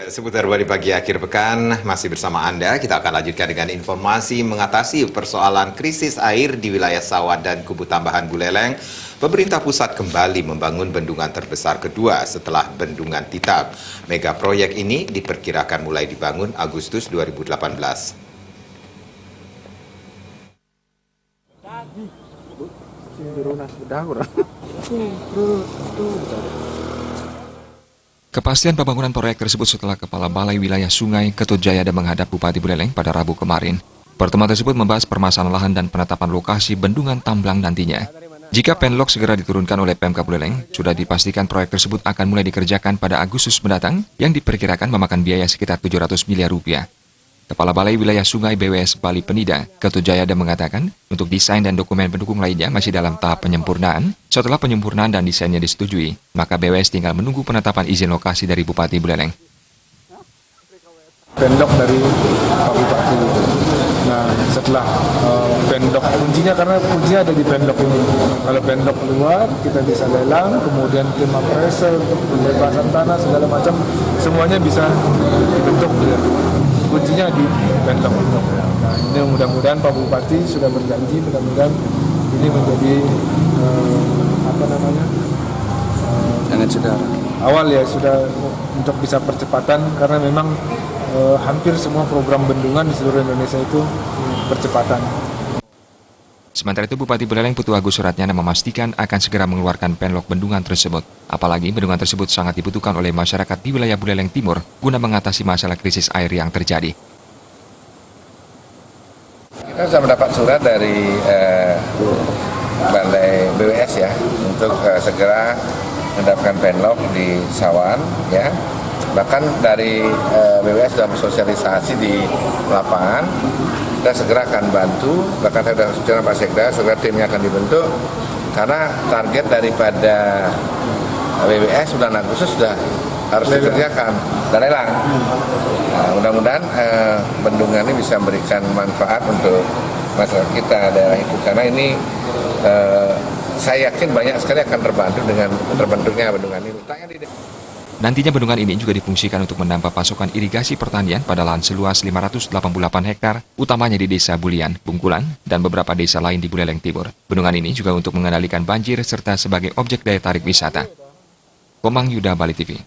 Seputar Bali Pagi akhir pekan, masih bersama Anda. Kita akan lanjutkan dengan informasi mengatasi persoalan krisis air di wilayah Sawat dan Kubu Tambahan Buleleng. Pemerintah pusat kembali membangun bendungan terbesar kedua setelah Bendungan Titap. Mega proyek ini diperkirakan mulai dibangun Agustus 2018. Kepastian pembangunan proyek tersebut setelah Kepala Balai Wilayah Sungai Ketut Jayada menghadap Bupati Buleleng pada Rabu kemarin. Pertemuan tersebut membahas permasalahan lahan dan penetapan lokasi bendungan tambang nantinya. Jika penlok segera diturunkan oleh Pemkab Buleleng, sudah dipastikan proyek tersebut akan mulai dikerjakan pada Agustus mendatang yang diperkirakan memakan biaya sekitar 700 miliar rupiah. Kepala Balai Wilayah Sungai BWS Bali Penida, Ketut Jayada mengatakan, untuk desain dan dokumen pendukung lainnya masih dalam tahap penyempurnaan. Setelah penyempurnaan dan desainnya disetujui, maka BWS tinggal menunggu penetapan izin lokasi dari Bupati Buleleng. Pendok dari Pak Bupati. Nah, setelah pendok kuncinya, karena kuncinya ada di pendok ini. Kalau pendok keluar, kita bisa lelang, kemudian tim appraisal, pembebasan tanah, segala macam, semuanya bisa dibentuk. Ya. Kuncinya di pendok. Nah, ini mudah-mudahan Pak Bupati sudah berjanji, mudah-mudahan ini menjadi awal ya, sudah untuk bisa percepatan, karena memang hampir semua program bendungan di seluruh Indonesia itu percepatan. Sementara itu, Bupati Buleleng Putu Agus Suratnyana memastikan akan segera mengeluarkan penlok bendungan tersebut. Apalagi bendungan tersebut sangat dibutuhkan oleh masyarakat di wilayah Buleleng Timur guna mengatasi masalah krisis air yang terjadi. Kita sudah mendapat surat dari Balai BWS ya untuk segera mendapatkan penlok di Sawan ya. Bahkan dari BWS sudah bersosialisasi di lapangan. Kita segera akan bantu, bahkan saya sudah bicara Pak Sekda, segera timnya akan dibentuk, karena target daripada BWS bulan Agustus sudah harus dikerjakan dan lelang. Nah, mudah-mudahan bendungan ini bisa memberikan manfaat untuk masyarakat kita daerah itu, karena ini saya yakin banyak sekali akan terbantu dengan terbentuknya bendungan ini. Nantinya bendungan ini juga difungsikan untuk menambah pasokan irigasi pertanian pada lahan seluas 588 hektar, utamanya di Desa Bulian, Bungkulan, dan beberapa desa lain di Buleleng Timur. Bendungan ini juga untuk mengendalikan banjir serta sebagai objek daya tarik wisata. Komang Yuda, Bali TV.